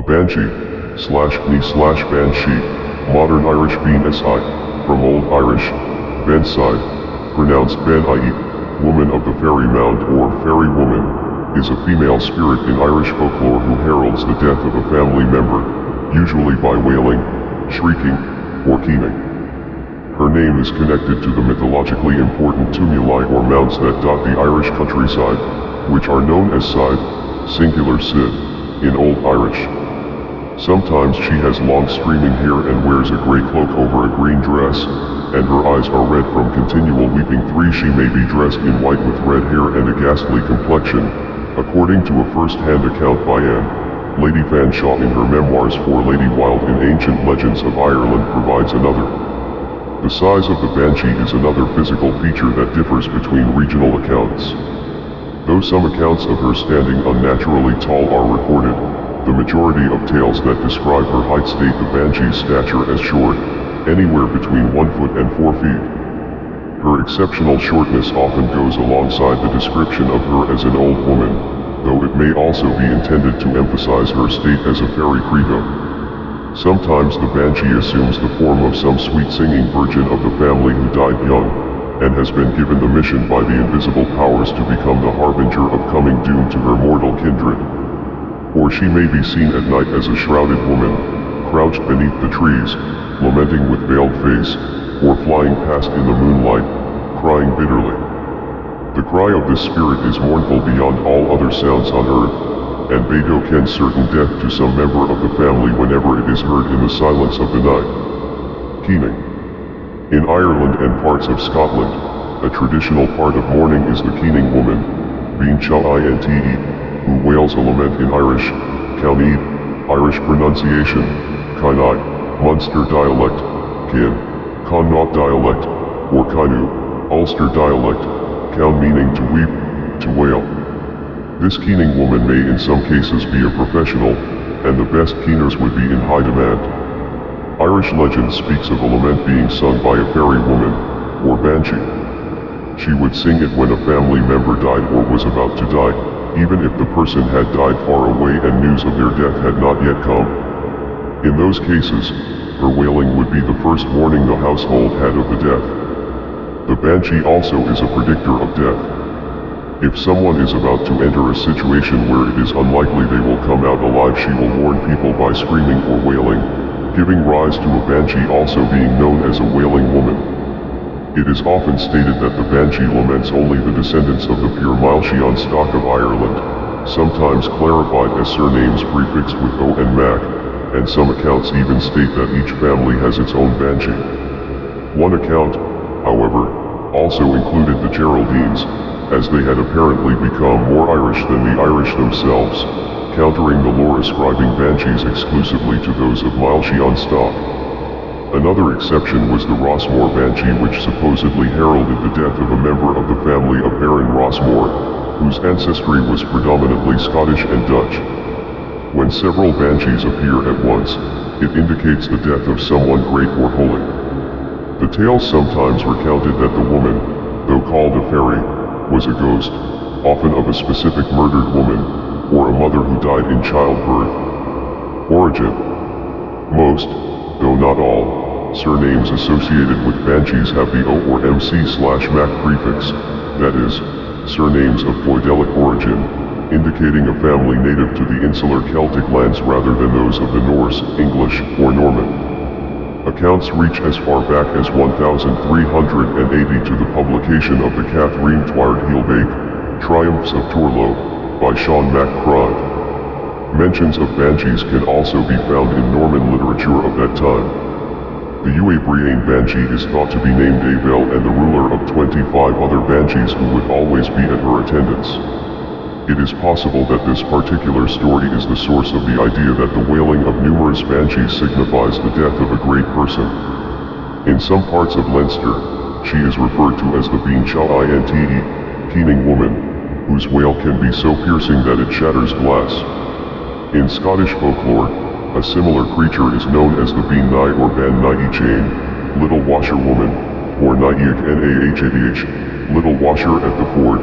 Banshee, /me/ banshee, modern Irish BNSI, from Old Irish, benside, pronounced ben-ie, woman of the fairy mound or fairy woman, is a female spirit in Irish folklore who heralds the death of a family member, usually by wailing, shrieking, or keening. Her name is connected to the mythologically important tumuli or mounds that dot the Irish countryside, which are known as side, singular sid, in Old Irish. Sometimes she has long streaming hair and wears a gray cloak over a green dress, and her eyes are red from continual weeping. 3. She may be dressed in white with red hair and a ghastly complexion, according to a first-hand account by Lady Fanshawe in her memoirs. 4. Lady Wilde in Ancient Legends of Ireland provides another. The size of the banshee is another physical feature that differs between regional accounts. Though some accounts of her standing unnaturally tall are recorded, the majority of tales that describe her height state the banshee's stature as short, anywhere between 1 foot and 4 feet. Her exceptional shortness often goes alongside the description of her as an old woman, though it may also be intended to emphasize her state as a fairy creature. Sometimes the banshee assumes the form of some sweet-singing virgin of the family who died young, and has been given the mission by the invisible powers to become the harbinger of coming doom to her mortal kindred. Or she may be seen at night as a shrouded woman, crouched beneath the trees, lamenting with veiled face, or flying past in the moonlight, crying bitterly. The cry of this spirit is mournful beyond all other sounds on earth, and betokens certain death to some member of the family whenever it is heard in the silence of the night. Keening. In Ireland and parts of Scotland, a traditional part of mourning is the keening woman, banshee, who wails a lament in Irish, County, Irish pronunciation, Kinai, Munster dialect, Kin, Connaught dialect, or Kinu, Ulster dialect, Coun meaning to weep, to wail. This keening woman may in some cases be a professional, and the best keeners would be in high demand. Irish legend speaks of a lament being sung by a fairy woman, or banshee. She would sing it when a family member died or was about to die, even if the person had died far away and news of their death had not yet come. In those cases, her wailing would be the first warning the household had of the death. The banshee also is a predictor of death. If someone is about to enter a situation where it is unlikely they will come out alive, she will warn people by screaming or wailing, giving rise to a banshee also being known as a wailing woman. It is often stated that the banshee laments only the descendants of the pure Mileshian stock of Ireland, sometimes clarified as surnames prefixed with O and Mac, and some accounts even state that each family has its own banshee. One account, however, also included the Geraldines, as they had apparently become more Irish than the Irish themselves, countering the lore ascribing banshees exclusively to those of Mileshian stock. Another exception was the Rossmore banshee, which supposedly heralded the death of a member of the family of Baron Rossmore, whose ancestry was predominantly Scottish and Dutch. When several banshees appear at once, it indicates the death of someone great or holy. The tales sometimes recounted that the woman, though called a fairy, was a ghost, often of a specific murdered woman, or a mother who died in childbirth. Origin. Most, though not all, surnames associated with banshees have the O or MC/Mac prefix, that is, surnames of Floydelic origin, indicating a family native to the insular Celtic lands rather than those of the Norse, English, or Norman. Accounts reach as far back as 1380 to the publication of the Catherine Tward Heelbake, Triumphs of Turlough, by Sean Mac Crive. Mentions of banshees can also be found in Norman literature of that time. The Uabriane banshee is thought to be named Abel and the ruler of 25 other banshees who would always be at her attendance. It is possible that this particular story is the source of the idea that the wailing of numerous banshees signifies the death of a great person. In some parts of Leinster, she is referred to as the banshee, keening woman, whose wail can be so piercing that it shatters glass. In Scottish folklore, a similar creature is known as the Bean-Nigh or Ban-Nigh, Little Washerwoman, or Nahach, Little Washer at the Ford,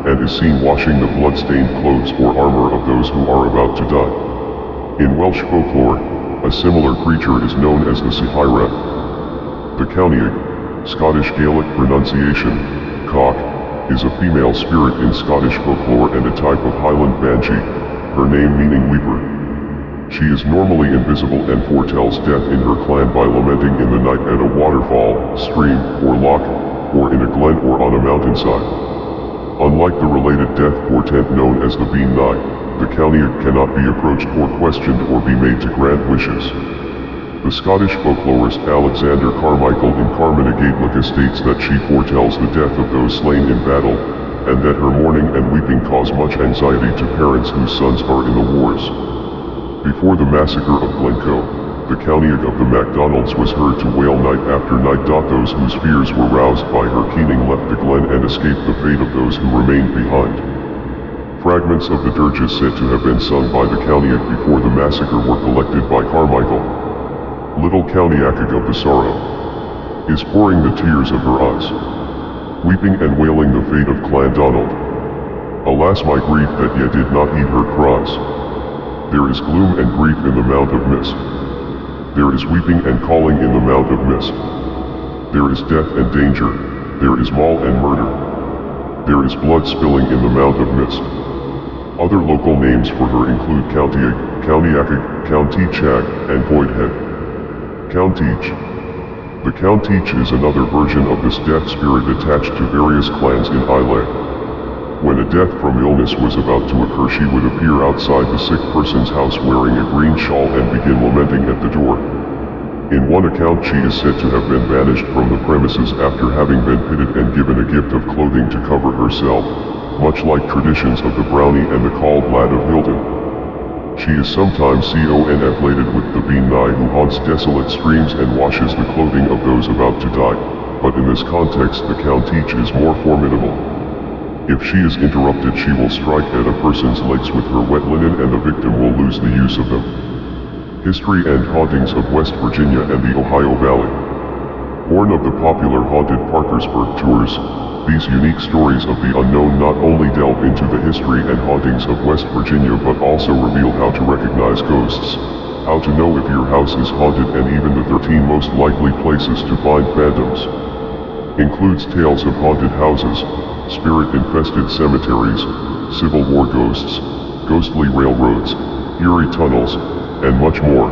and is seen washing the blood-stained clothes or armor of those who are about to die. In Welsh folklore, a similar creature is known as the Sihira. The Cowniag, Scottish Gaelic pronunciation, cock, is a female spirit in Scottish folklore and a type of Highland banshee, her name meaning weeper. She is normally invisible and foretells death in her clan by lamenting in the night at a waterfall, stream, or loch, or in a glen or on a mountainside. Unlike the related death portent known as the Bean Nigh, the Cowniag cannot be approached or questioned or be made to grant wishes. The Scottish folklorist Alexander Carmichael in Carmina Gaelica states that she foretells the death of those slain in battle, and that her mourning and weeping cause much anxiety to parents whose sons are in the wars. Before the massacre of Glencoe, the Cowniag of the MacDonalds was heard to wail night after night. Those whose fears were roused by her keening left the glen and escaped the fate of those who remained behind. Fragments of the dirges said to have been sung by the Cowniag before the massacre were collected by Carmichael. Little Cowniacig of the sorrow is pouring the tears of her eyes, weeping and wailing the fate of Clan Donald. Alas, my grief that ye did not heed her cries. There is gloom and grief in the Mount of Mist. There is weeping and calling in the Mount of Mist. There is death and danger, there is maul and murder. There is blood spilling in the Mount of Mist. Other local names for her include Countiag, Cowniacig, Counteachag, and Voidhead. Counteach. The Counteach is another version of this death spirit attached to various clans in Islay. When a death from illness was about to occur, she would appear outside the sick person's house wearing a green shawl and begin lamenting at the door. In one account, she is said to have been banished from the premises after having been pitted and given a gift of clothing to cover herself, much like traditions of the Brownie and the Called Lad of Hilton. She is sometimes conflated with the Bean Nigh, who haunts desolate streams and washes the clothing of those about to die, but in this context the Counteach is more formidable. If she is interrupted, she will strike at a person's legs with her wet linen and the victim will lose the use of them. History and hauntings of West Virginia and the Ohio Valley. Born of the popular haunted Parkersburg tours, these unique stories of the unknown not only delve into the history and hauntings of West Virginia but also reveal how to recognize ghosts, how to know if your house is haunted, and even the 13 most likely places to find phantoms. Includes tales of haunted houses, spirit-infested cemeteries, Civil War ghosts, ghostly railroads, eerie tunnels, and much more.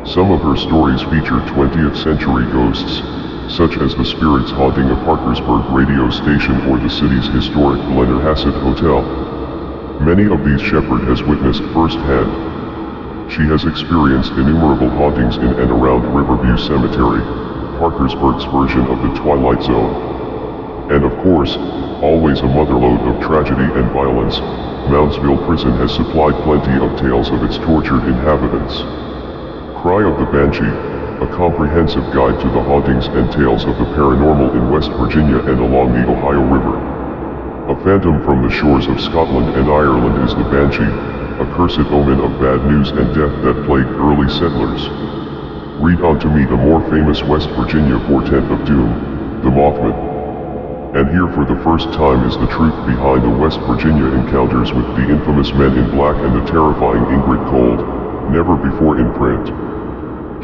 Some of her stories feature 20th century ghosts, such as the spirits haunting a Parkersburg radio station or the city's historic Blennerhassett Hotel. Many of these Shepard has witnessed firsthand. She has experienced innumerable hauntings in and around Riverview Cemetery, Parkersburg's version of the Twilight Zone. And of course, always a motherlode of tragedy and violence, Moundsville Prison has supplied plenty of tales of its tortured inhabitants. Cry of the Banshee, a comprehensive guide to the hauntings and tales of the paranormal in West Virginia and along the Ohio River. A phantom from the shores of Scotland and Ireland is the Banshee, a cursed omen of bad news and death that plagued early settlers. Read on to meet a more famous West Virginia portent of doom, the Mothman. And here for the first time is the truth behind the West Virginia encounters with the infamous Men in Black and the terrifying Ingrid Cold, never before in print.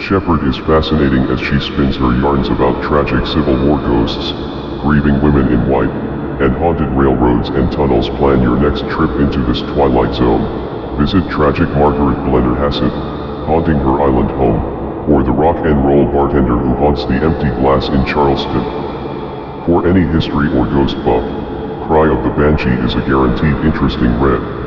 Shepard is fascinating as she spins her yarns about tragic Civil War ghosts, grieving women in white, and haunted railroads and tunnels. Plan your next trip into this Twilight Zone. Visit tragic Margaret Blennerhassett, haunting her island home, or the rock and roll bartender who haunts the empty glass in Charleston. For any history or ghost buff, Cry of the Banshee is a guaranteed interesting read.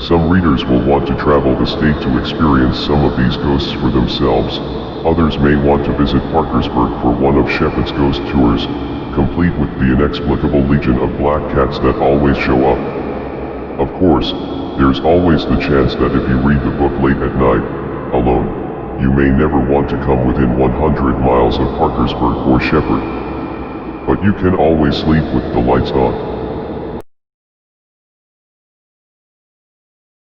Some readers will want to travel the state to experience some of these ghosts for themselves, others may want to visit Parkersburg for one of Shepard's ghost tours, complete with the inexplicable legion of black cats that always show up. Of course, there's always the chance that if you read the book late at night, alone, you may never want to come within 100 miles of Parkersburg or Shepard. But you can always sleep with the lights on.